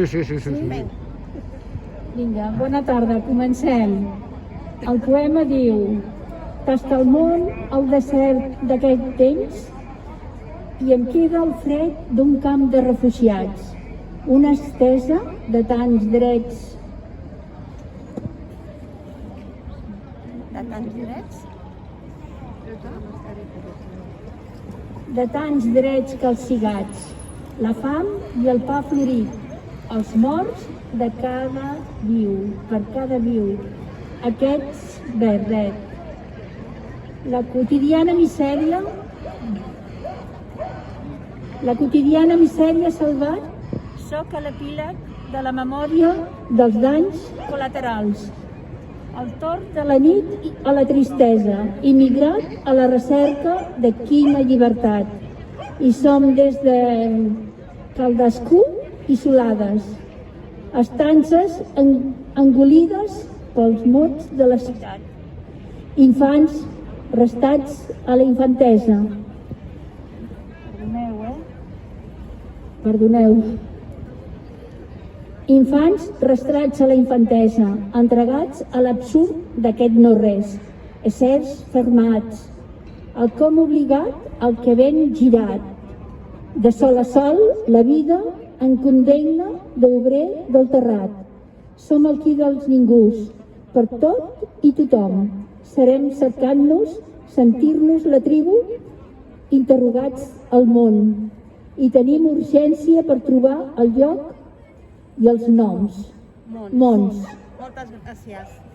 Sí. Vinga, bona tarda, comencem. El poema diu: tasta el món al desert d'aquest temps i em queda el fred d'un camp de refugiats, una estesa de tants drets. De tants drets calcigats, la fam i el pa florit, els morts de cada viu, per cada viu, aquests verdet. La quotidiana misèria salvat, soc a l'epíleg de la memòria dels danys col·laterals. El torn de la nit a la tristesa, immigrat a la recerca de quina llibertat. I som des de Caldascú i Solades, estances engolides pels mots de la ciutat. Infants restats a la infantesa. Perdoneu. Infants restrats a la infantesa, entregats a l'absurd d'aquest no-res, éssers fermats, el com obligat al que ven girat. De sol a sol, la vida en condemna d'obrer del terrat. Som el qui dels ningús, per tot i tothom. Serem cercant-nos, sentir-nos la tribu, interrogats al món. I tenim urgència per trobar el lloc i els noms. Mons. Moltes gràcies.